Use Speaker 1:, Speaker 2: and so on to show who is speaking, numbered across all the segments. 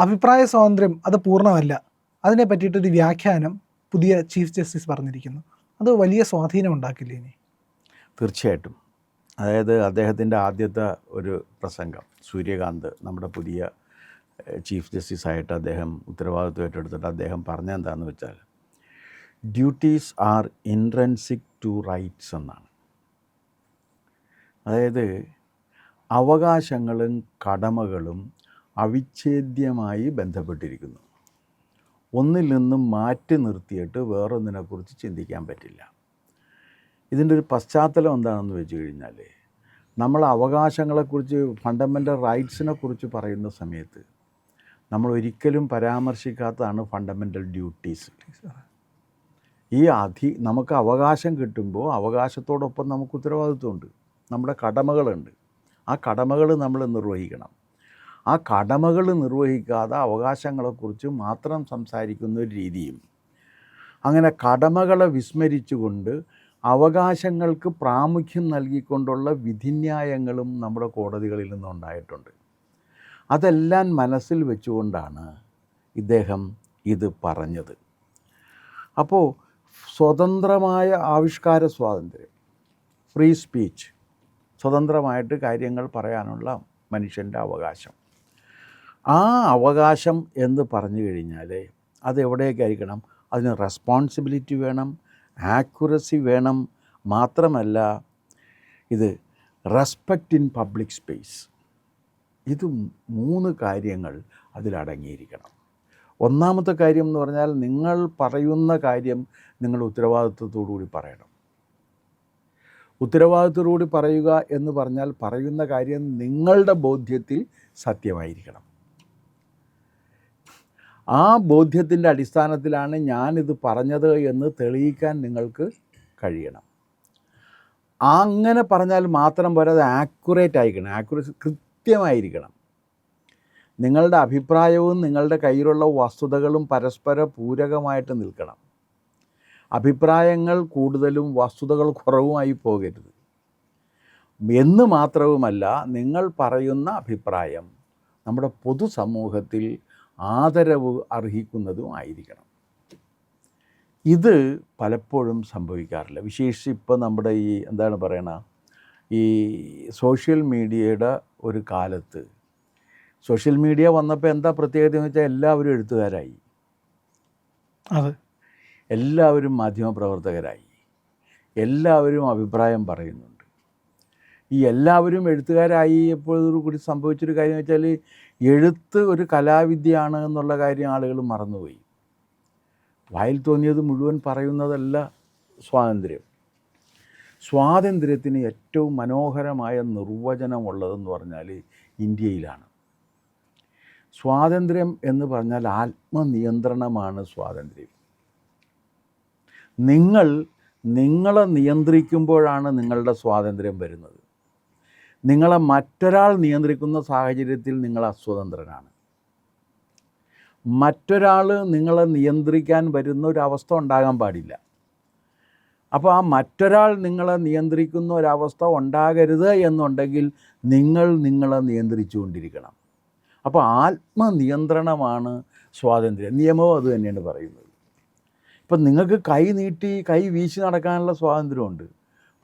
Speaker 1: അഭിപ്രായ സ്വാതന്ത്ര്യം അത് പൂർണ്ണമല്ല. അതിനെ പറ്റിയിട്ടൊരു വ്യാഖ്യാനം പുതിയ ചീഫ് ജസ്റ്റിസ് പറഞ്ഞിരിക്കുന്നു. അത് വലിയ സ്വാധീനം ഉണ്ടാക്കില്ലേ ഇനി?
Speaker 2: തീർച്ചയായിട്ടും. അതായത് അദ്ദേഹത്തിൻ്റെ ആദ്യത്തെ ഒരു പ്രസംഗം, സൂര്യകാന്ത് നമ്മുടെ പുതിയ ചീഫ് ജസ്റ്റിസായിട്ട് അദ്ദേഹം ഉത്തരവാദിത്വം ഏറ്റെടുത്തിട്ട് അദ്ദേഹം പറഞ്ഞെന്താണെന്ന് വെച്ചാൽ, duties are intrinsic to rights എന്നാണ്. അതായത് അവകാശങ്ങളും കടമകളും അവിച്ഛേദ്യമായി ബന്ധപ്പെട്ടിരിക്കുന്നു. ഒന്നിൽ നിന്നും മാറ്റി നിർത്തിയിട്ട് വേറൊന്നിനെക്കുറിച്ച് ചിന്തിക്കാൻ പറ്റില്ല. ഇതിൻ്റെ ഒരു പശ്ചാത്തലം എന്താണെന്ന് വെച്ച് കഴിഞ്ഞാൽ, നമ്മൾ അവകാശങ്ങളെക്കുറിച്ച്, ഫണ്ടമെൻ്റൽ റൈറ്റ്സിനെ കുറിച്ച് പറയുന്ന സമയത്ത് നമ്മൾ ഒരിക്കലും പരാമർശിക്കാത്തതാണ് ഫണ്ടമെൻ്റൽ ഡ്യൂട്ടീസ്. നമുക്ക് അവകാശം കിട്ടുമ്പോൾ അവകാശത്തോടൊപ്പം നമുക്ക് ഉത്തരവാദിത്വമുണ്ട്, നമ്മുടെ കടമകളുണ്ട്. ആ കടമകൾ നമ്മൾ നിർവഹിക്കണം. ആ കടമകൾ നിർവഹിക്കാതെ അവകാശങ്ങളെക്കുറിച്ച് മാത്രം സംസാരിക്കുന്ന ഒരു രീതിയും, അങ്ങനെ കടമകളെ വിസ്മരിച്ചുകൊണ്ട് അവകാശങ്ങൾക്ക് പ്രാമുഖ്യം നൽകിക്കൊണ്ടുള്ള വിധിന്യായങ്ങളും നമ്മുടെ കോടതികളിൽ നിന്നുണ്ടായിട്ടുണ്ട്. അതെല്ലാം മനസ്സിൽ വെച്ചുകൊണ്ടാണ് ഇദ്ദേഹം ഇത് പറഞ്ഞത്. അപ്പോൾ സ്വതന്ത്രമായ ആവിഷ്കാര സ്വാതന്ത്ര്യം, ഫ്രീ സ്പീച്ച്, സ്വതന്ത്രമായിട്ട് കാര്യങ്ങൾ പറയാനുള്ള മനുഷ്യൻ്റെ അവകാശം, ആ അവകാശം എന്ന് പറഞ്ഞു കഴിഞ്ഞാൽ അതെവിടേക്കായിരിക്കണം? അതിന് റെസ്പോൺസിബിലിറ്റി വേണം, ആക്യുറസി വേണം, മാത്രമല്ല ഇത് റെസ്പെക്റ്റ് ഇൻ പബ്ലിക് സ്പേസ്. ഇത് 3 കാര്യങ്ങൾ അതിലടങ്ങിയിരിക്കണം. ഒന്നാമത്തെ കാര്യം എന്ന് പറഞ്ഞാൽ, നിങ്ങൾ പറയുന്ന കാര്യം നിങ്ങൾ ഉത്തരവാദിത്വത്തോടുകൂടി പറയണം. ഉത്തരവാദിത്വത്തോടുകൂടി പറയുക എന്ന് പറഞ്ഞാൽ പറയുന്ന കാര്യം നിങ്ങളുടെ ബോധ്യത്തിൽ സത്യമായിരിക്കണം. ആ ബോധ്യത്തിൻ്റെ അടിസ്ഥാനത്തിലാണ് ഞാനിത് പറഞ്ഞത് എന്ന് തെളിയിക്കാൻ നിങ്ങൾക്ക് കഴിയണം. അങ്ങനെ പറഞ്ഞാൽ മാത്രം പോരാ, അത് ആക്യുറേറ്റ് ആയിരിക്കണം, ആക്യുറസി കൃത്യമായിരിക്കണം. നിങ്ങളുടെ അഭിപ്രായവും നിങ്ങളുടെ കയ്യിലുള്ള വസ്തുതകളും പരസ്പര പൂരകമായിട്ട് നിൽക്കണം. അഭിപ്രായങ്ങൾ കൂടുതലും വസ്തുതകൾ കുറവുമായി പോകരുത്. എന്ന് മാത്രവുമല്ല, നിങ്ങൾ പറയുന്ന അഭിപ്രായം നമ്മുടെ പൊതുസമൂഹത്തിൽ ആദരവ് അർഹിക്കുന്നതും ആയിരിക്കണം. ഇത് പലപ്പോഴും സംഭവിക്കാറില്ല. വിശേഷിച്ച് ഇപ്പോൾ നമ്മുടെ ഈ എന്താണ് പറയണ, ഈ സോഷ്യൽ മീഡിയയുടെ ഒരു കാലത്ത്, സോഷ്യൽ മീഡിയ വന്നപ്പോൾ എന്താ പ്രത്യേകത എന്ന് വെച്ചാൽ, എല്ലാവരും എഴുത്തുകാരായി, എല്ലാവരും മാധ്യമപ്രവർത്തകരായി, എല്ലാവരും അഭിപ്രായം പറയുന്നുണ്ട്. ഈ എല്ലാവരും എഴുത്തുകാരായപ്പോഴോടുകൂടി സംഭവിച്ചൊരു കാര്യം വെച്ചാൽ, എഴുത്ത് ഒരു കലാവിദ്യയാണ് എന്നുള്ള കാര്യം ആളുകൾ മറന്നുപോയി. വായിൽ തോന്നിയത് മുഴുവൻ പറയുന്നതല്ല സ്വാതന്ത്ര്യം. സ്വാതന്ത്ര്യത്തിന് ഏറ്റവും മനോഹരമായ നിർവചനമുള്ളതെന്ന് പറഞ്ഞാൽ ഇന്ത്യയിലാണ്. സ്വാതന്ത്ര്യം എന്ന് പറഞ്ഞാൽ ആത്മനിയന്ത്രണമാണ് സ്വാതന്ത്ര്യം. നിങ്ങളെ നിയന്ത്രിക്കുമ്പോഴാണ് നിങ്ങളുടെ സ്വാതന്ത്ര്യം വരുന്നത്. നിങ്ങളെ മറ്റൊരാൾ നിയന്ത്രിക്കുന്ന സാഹചര്യത്തിൽ നിങ്ങൾ അസ്വതന്ത്രനാണ്. മറ്റൊരാൾ നിങ്ങളെ നിയന്ത്രിക്കാൻ വരുന്ന ഒരവസ്ഥ ഉണ്ടാകാൻ പാടില്ല. അപ്പോൾ ആ മറ്റൊരാൾ നിങ്ങളെ നിയന്ത്രിക്കുന്ന ഒരവസ്ഥ ഉണ്ടാകരുത് എന്നുണ്ടെങ്കിൽ നിങ്ങളെ നിയന്ത്രിച്ചു കൊണ്ടിരിക്കണം. അപ്പോൾ ആത്മനിയന്ത്രണമാണ് സ്വാതന്ത്ര്യം. നിയമവും അത് തന്നെയാണ് പറയുന്നത്. ഇപ്പം നിങ്ങൾക്ക് കൈ നീട്ടി കൈ വീശി നടക്കാനുള്ള സ്വാതന്ത്ര്യമുണ്ട്,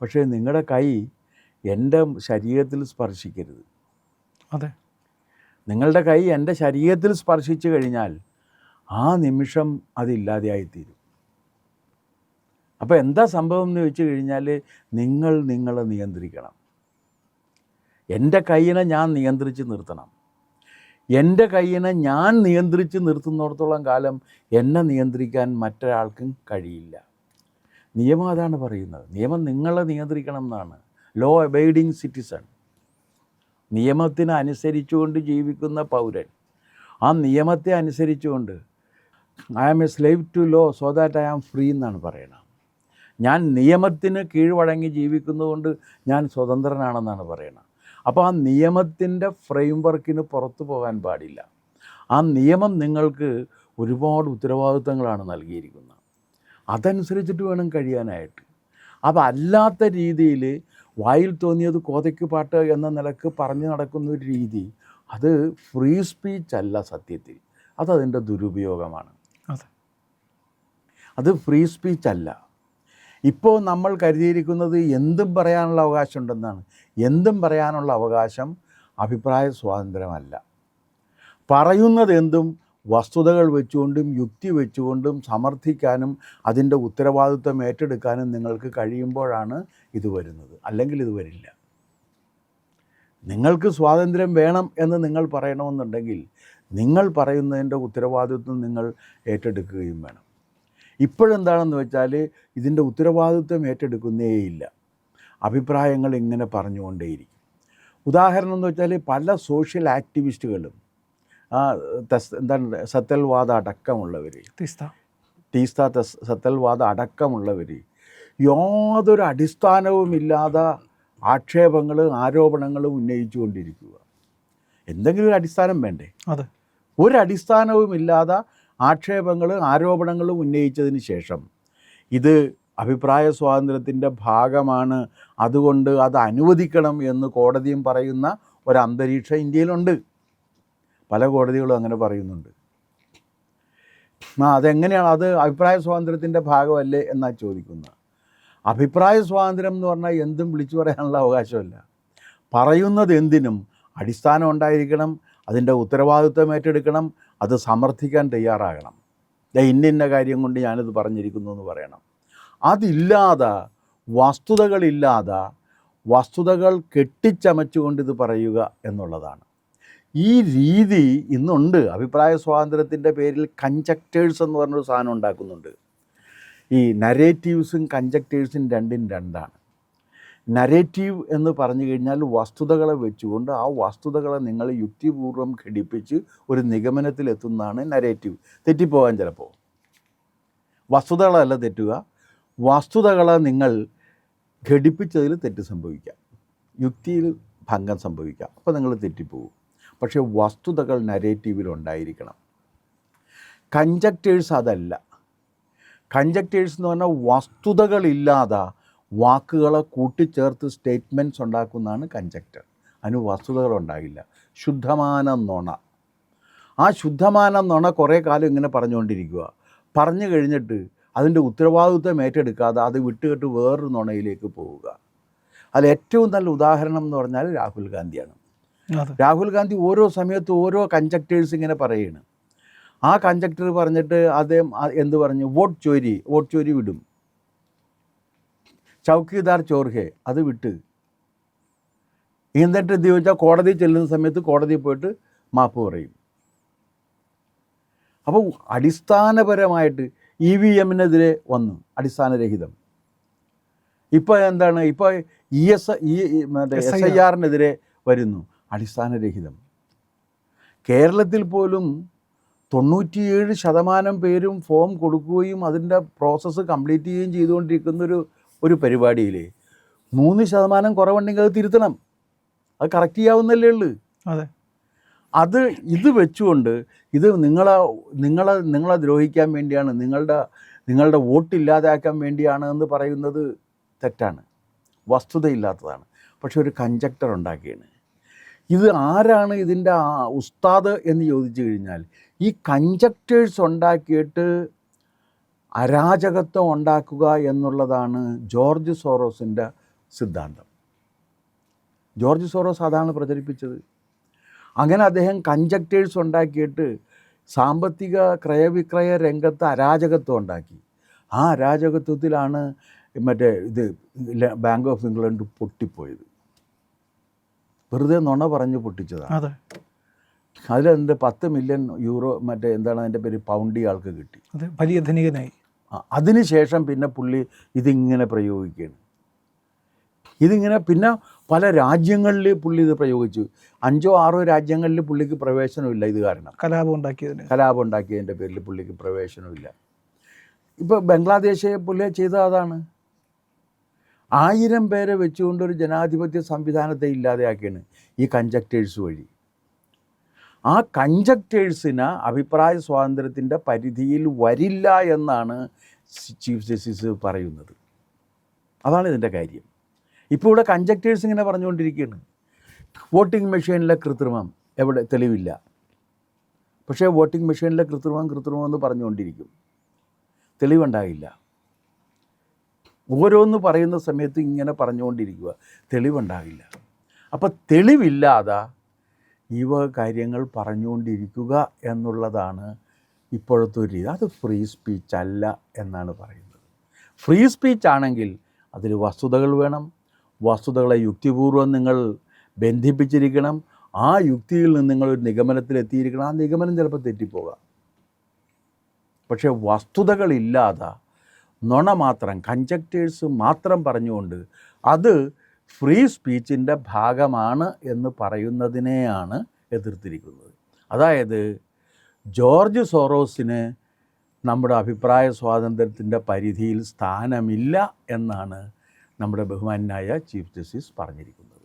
Speaker 2: പക്ഷേ നിങ്ങളുടെ കൈ എൻ്റെ ശരീരത്തിൽ സ്പർശിക്കരുത്.
Speaker 1: അതെ,
Speaker 2: നിങ്ങളുടെ കൈ എൻ്റെ ശരീരത്തിൽ സ്പർശിച്ചു കഴിഞ്ഞാൽ ആ നിമിഷം അതില്ലാതെയായിത്തീരും. അപ്പോൾ എന്താ സംഭവം എന്ന് ചോദിച്ചു കഴിഞ്ഞാൽ, നിങ്ങളെ നിയന്ത്രിക്കണം. എൻ്റെ കൈയിനെ ഞാൻ നിയന്ത്രിച്ച് നിർത്തണം. എൻ്റെ കൈയിനെ ഞാൻ നിയന്ത്രിച്ച് നിർത്തുന്നിടത്തോളം കാലം എന്നെ നിയന്ത്രിക്കാൻ മറ്റൊരാൾക്കും കഴിയില്ല. നിയമം അതാണ് പറയുന്നത്. നിയമം നിങ്ങളെ നിയന്ത്രിക്കണം എന്നാണ്. ലോ അബൈഡിങ് സിറ്റിസൺ, നിയമത്തിന് അനുസരിച്ചുകൊണ്ട് ജീവിക്കുന്ന പൗരൻ, ആ നിയമത്തെ അനുസരിച്ചുകൊണ്ട് I am a slave to law so that I am free എന്നാണ് പറയുന്നത്. ഞാൻ നിയമത്തിന് കീഴ്വഴങ്ങി ജീവിക്കുന്നതുകൊണ്ട് ഞാൻ സ്വതന്ത്രനാണെന്നാണ് പറയുന്നത്. അപ്പോൾ ആ നിയമത്തിൻ്റെ ഫ്രെയിം വർക്കിന് പുറത്തു പോകാൻ പാടില്ല. ആ നിയമം നിങ്ങൾക്ക് ഒരുപാട് ഉത്തരവാദിത്തങ്ങളാണ് നൽകിയിരിക്കുന്നത്. അതനുസരിച്ചിട്ട് വേണം കഴിയാനായിട്ട്. അപ്പോൾ അല്ലാത്ത രീതിയിൽ വായിൽ തോന്നിയത് കോതയ്ക്ക് പാട്ട് എന്ന നിലക്ക് പറഞ്ഞു നടക്കുന്ന ഒരു രീതി, അത് ഫ്രീ സ്പീച്ച് അല്ല സത്യത്തിൽ. അതതിൻ്റെ ദുരുപയോഗമാണ്.
Speaker 1: അതെ.
Speaker 2: അത് ഫ്രീ സ്പീച്ച് അല്ല. ഇപ്പോൾ നമ്മൾ കരുതിയിരിക്കുന്നത് എന്തും പറയാനുള്ള അവകാശമുണ്ടെന്നാണ്. എന്തും പറയാനുള്ള അവകാശം അഭിപ്രായ സ്വാതന്ത്ര്യമല്ല. പറയുന്നത് എന്തും വസ്തുതകൾ വെച്ചുകൊണ്ടും യുക്തി വെച്ചുകൊണ്ടും സമർത്ഥിക്കാനും അതിൻ്റെ ഉത്തരവാദിത്വം ഏറ്റെടുക്കാനും നിങ്ങൾക്ക് കഴിയുമ്പോഴാണ് ഇത് വരുന്നത്. അല്ലെങ്കിൽ ഇത് വരില്ല. നിങ്ങൾക്ക് സ്വാതന്ത്ര്യം വേണം എന്ന് നിങ്ങൾ പറയണമെന്നുണ്ടെങ്കിൽ നിങ്ങൾ പറയുന്നതിൻ്റെ ഉത്തരവാദിത്വം നിങ്ങൾ ഏറ്റെടുക്കുകയും വേണം. ഇപ്പോഴെന്താണെന്ന് വെച്ചാൽ ഇതിൻ്റെ ഉത്തരവാദിത്വം ഏറ്റെടുക്കുന്നേയില്ല. അഭിപ്രായങ്ങൾ ഇങ്ങനെ പറഞ്ഞുകൊണ്ടേയിരിക്കും. ഉദാഹരണം എന്ന് വെച്ചാൽ പല സോഷ്യൽ ആക്ടിവിസ്റ്റുകളും എന്താണ് സത്യൽവാദ അടക്കമുള്ളവർ, തീസ്ത സത്യൽവാദ അടക്കമുള്ളവർ യാതൊരു അടിസ്ഥാനവുമില്ലാതെ ആക്ഷേപങ്ങളും ആരോപണങ്ങളും ഉന്നയിച്ചുകൊണ്ടിരിക്കുക. എന്തെങ്കിലും ഒരു അടിസ്ഥാനം വേണ്ടേ?
Speaker 1: അതെ.
Speaker 2: ഒരു അടിസ്ഥാനവുമില്ലാതെ ആക്ഷേപങ്ങളും ആരോപണങ്ങളും ഉന്നയിച്ചതിന് ശേഷം ഇത് അഭിപ്രായ സ്വാതന്ത്ര്യത്തിൻ്റെ ഭാഗമാണ്, അതുകൊണ്ട് അത് അനുവദിക്കണം എന്ന് കോടതിയും പറയുന്ന ഒരു അന്തരീക്ഷം ഇന്ത്യയിലുണ്ട്. പല കോടതികളും അങ്ങനെ പറയുന്നുണ്ട്. അതെങ്ങനെയാണ്? അത് അഭിപ്രായ സ്വാതന്ത്ര്യത്തിൻ്റെ ഭാഗമല്ലേ എന്നാണ് ചോദിക്കുന്നത്. അഭിപ്രായ സ്വാതന്ത്ര്യം എന്ന് പറഞ്ഞാൽ എന്തും വിളിച്ചു പറയാനുള്ള അവകാശമല്ല. പറയുന്നത് എന്തിനും അടിസ്ഥാനം ഉണ്ടായിരിക്കണം, അതിൻ്റെ ഉത്തരവാദിത്വം ഏറ്റെടുക്കണം, അത് സമർത്ഥിക്കാൻ തയ്യാറാകണം. ഇന്ന കാര്യം കൊണ്ട് ഞാനിത് പറഞ്ഞിരിക്കുന്നു എന്ന് പറയണം. അതില്ലാതെ വസ്തുതകളില്ലാതെ വസ്തുതകൾ കെട്ടിച്ചമച്ചുകൊണ്ട് ഇത് പറയുക എന്നുള്ളതാണ്. ഈ രീതി ഇന്നുണ്ട്. അഭിപ്രായ സ്വാതന്ത്ര്യത്തിൻ്റെ പേരിൽ കൺജക്റ്റേഴ്സ് എന്ന് പറഞ്ഞൊരു സാധനം ഉണ്ടാക്കുന്നുണ്ട്. ഈ നരേറ്റീവ്സും കൺജക്റ്റേഴ്സും രണ്ടും രണ്ടാണ്. നരേറ്റീവ് എന്ന് പറഞ്ഞു കഴിഞ്ഞാൽ വസ്തുതകളെ വെച്ചുകൊണ്ട് ആ വസ്തുതകളെ നിങ്ങൾ യുക്തിപൂർവ്വം ഘടിപ്പിച്ച് ഒരു നിഗമനത്തിലെത്തുന്നതാണ് നരേറ്റീവ്. തെറ്റിപ്പോകാൻ ചിലപ്പോൾ. വസ്തുതകളല്ല തെറ്റുക, വസ്തുതകളെ നിങ്ങൾ ഘടിപ്പിച്ചതിൽ തെറ്റ് സംഭവിക്കാം, യുക്തിയിൽ ഭംഗം സംഭവിക്കാം, അപ്പോൾ നിങ്ങൾ തെറ്റിപ്പോകും. പക്ഷേ വസ്തുതകൾ നരേറ്റീവിലുണ്ടായിരിക്കണം. കൺജക്റ്റേഴ്സ് അതല്ല. കൺജക്റ്റേഴ്സ് എന്ന് പറഞ്ഞാൽ വസ്തുതകളില്ലാതെ വാക്കുകളെ കൂട്ടിച്ചേർത്ത് സ്റ്റേറ്റ്മെൻറ്റ്സ് ഉണ്ടാക്കുന്നതാണ് കൺജക്റ്റർ. അതിന് വസ്തുതകളുണ്ടാകില്ല. ശുദ്ധമാന നുണ. ആ ശുദ്ധമാന നുണ കുറേ കാലം ഇങ്ങനെ പറഞ്ഞുകൊണ്ടിരിക്കുക. പറഞ്ഞു കഴിഞ്ഞിട്ട് അതിൻ്റെ ഉത്തരവാദിത്വം ഏറ്റെടുക്കാതെ അത് വിട്ടുകെട്ട് വേറൊരു നുണയിലേക്ക് പോവുക. അതിൽ ഏറ്റവും നല്ല ഉദാഹരണം എന്ന് പറഞ്ഞാൽ രാഹുൽ ഗാന്ധിയാണ്. രാഹുൽ ഗാന്ധി ഓരോ സമയത്തും ഓരോ കൺജക്റ്റേഴ്സ് ഇങ്ങനെ പറയുകയാണ്. ആ കൺജക്ടർ പറഞ്ഞിട്ട് അദ്ദേഹം എന്ത് പറഞ്ഞു? വോട്ട് ചോരി വിടും. ചൗക്കിദാർ ചോർഹെ അത് വിട്ട്. എന്നിട്ട് എന്ത് ചോദിച്ചാൽ കോടതി ചെല്ലുന്ന സമയത്ത് കോടതിയിൽ പോയിട്ട് മാപ്പ് പറയും. അപ്പോൾ അടിസ്ഥാനപരമായിട്ട് EVM-നെതിരെ വന്നു, അടിസ്ഥാനരഹിതം. ഇപ്പോൾ എന്താണ്? ഇപ്പോൾ SIR-നെതിരെ വരുന്നു, അടിസ്ഥാനരഹിതം. കേരളത്തിൽ പോലും 97% പേരും ഫോം കൊടുക്കുകയും അതിൻ്റെ പ്രോസസ്സ് കംപ്ലീറ്റ് ചെയ്യുകയും ചെയ്തുകൊണ്ടിരിക്കുന്നൊരു പരിപാടിയിൽ 3% കുറവുണ്ടെങ്കിൽ അത് തിരുത്തണം. അത് കറക്റ്റ് ചെയ്യാവുന്നല്ലേ ഉള്ളൂ.
Speaker 1: അതെ.
Speaker 2: ഇത് വെച്ചുകൊണ്ട് ഇത് നിങ്ങളെ ദ്രോഹിക്കാൻ വേണ്ടിയാണ്, നിങ്ങളുടെ വോട്ട് ഇല്ലാതാക്കാൻ വേണ്ടിയാണ് എന്ന് പറയുന്നത് തെറ്റാണ്, വസ്തുതയില്ലാത്തതാണ്. പക്ഷെ ഒരു കൺജക്ടർ ഉണ്ടാക്കിയാണ്. ഇത് ആരാണ് ഇതിൻ്റെ ഉസ്താദ് എന്ന് ചോദിച്ചു കഴിഞ്ഞാൽ ഈ കൺജക്റ്റേഴ്സ് ഉണ്ടാക്കിയിട്ട് അരാജകത്വം ഉണ്ടാക്കുക എന്നുള്ളതാണ് ജോർജ് സോറോസിൻ്റെ സിദ്ധാന്തം. ജോർജ് സോറോസ് അതാണ് പ്രചരിപ്പിച്ചത്. അങ്ങനെ അദ്ദേഹം കൺജക്റ്റേഴ്സ് ഉണ്ടാക്കിയിട്ട് സാമ്പത്തിക ക്രയവിക്രയ രംഗത്ത് അരാജകത്വം ഉണ്ടാക്കി. ആ അരാജകത്വത്തിലാണ് ഇത് ബാങ്ക് ഓഫ് ഇംഗ്ലണ്ട് പൊട്ടിപ്പോയത്. വെറുതെ നുണ പറഞ്ഞ് പൊട്ടിച്ചതാണ്. അതിലെന്ത് 10 മില്യൺ യൂറോ എന്താണ് അതിൻ്റെ പേര്, പൗണ്ട് ആൾക്ക് കിട്ടി.
Speaker 1: വലിയ ധനികനായി.
Speaker 2: അതിനുശേഷം പിന്നെ പുള്ളി ഇതിങ്ങനെ പ്രയോഗിക്കുകയാണ്. പിന്നെ പല രാജ്യങ്ങളിൽ പുള്ളി ഇത് പ്രയോഗിച്ചു. 5-6 രാജ്യങ്ങളിൽ പുള്ളിക്ക് പ്രവേശനമില്ല. ഇത് കാരണം കലാപം ഉണ്ടാക്കിയതിൻ്റെ പേരിൽ പുള്ളിക്ക് പ്രവേശനമില്ല. ഇപ്പോൾ ബംഗ്ലാദേശ് പുള്ളി ചെയ്ത അതാണ്. 1000 പേരെ വെച്ചുകൊണ്ടൊരു ജനാധിപത്യ സംവിധാനത്തെ ഇല്ലാതെയാക്കിയാണ് ഈ കൺജക്റ്റേഴ്സ് വഴി. ആ കൺജക്റ്റേഴ്സിന് അഭിപ്രായ സ്വാതന്ത്ര്യത്തിൻ്റെ പരിധിയിൽ വരില്ല എന്നാണ് ചീഫ് ജസ്റ്റിസ് പറയുന്നത്. അതാണ് ഇതിൻ്റെ കാര്യം. ഇപ്പോൾ ഇവിടെ കൺജക്റ്റേഴ്സ് ഇങ്ങനെ പറഞ്ഞുകൊണ്ടിരിക്കുകയാണ്. വോട്ടിംഗ് മെഷീനിലെ കൃത്രിമം എവിടെ തെളിവില്ല. പക്ഷേ വോട്ടിംഗ് മെഷീനിലെ കൃത്രിമം എന്ന് പറഞ്ഞുകൊണ്ടിരിക്കും, തെളിവുണ്ടാകില്ല. ഓരോന്ന് പറയുന്ന സമയത്ത് ഇങ്ങനെ പറഞ്ഞുകൊണ്ടിരിക്കുക, തെളിവുണ്ടാകില്ല. അപ്പം തെളിവില്ലാതെ ഇവ കാര്യങ്ങൾ പറഞ്ഞുകൊണ്ടിരിക്കുക എന്നുള്ളതാണ് ഇപ്പോഴത്തെ ഒരു രീതി. അത് ഫ്രീ സ്പീച്ച് അല്ല എന്നാണ് പറയുന്നത്. ഫ്രീ സ്പീച്ച് ആണെങ്കിൽ അതിൽ വസ്തുതകൾ വേണം, വസ്തുതകളെ യുക്തിപൂർവ്വം നിങ്ങൾ ബന്ധിപ്പിച്ചിരിക്കണം, ആ യുക്തിയിൽ നിന്ന് നിങ്ങളൊരു നിഗമനത്തിലെത്തിയിരിക്കണം. ആ നിഗമനം ചിലപ്പോൾ തെറ്റിപ്പോകാം. പക്ഷേ വസ്തുതകളില്ലാതെ നുണ മാത്രം, കൺജക്റ്റേഴ്സ് മാത്രം പറഞ്ഞുകൊണ്ട് അത് ഫ്രീ സ്പീച്ചിൻ്റെ ഭാഗമാണ് എന്ന് പറയുന്നതിനെയാണ് എതിർത്തിരിക്കുന്നത്. അതായത് ജോർജ് സോറോസിന് നമ്മുടെ അഭിപ്രായ സ്വാതന്ത്ര്യത്തിൻ്റെ പരിധിയിൽ സ്ഥാനമില്ല എന്നാണ് നമ്മുടെ ബഹുമാന്യനായ ചീഫ് ജസ്റ്റിസ് പറഞ്ഞിരിക്കുന്നത്.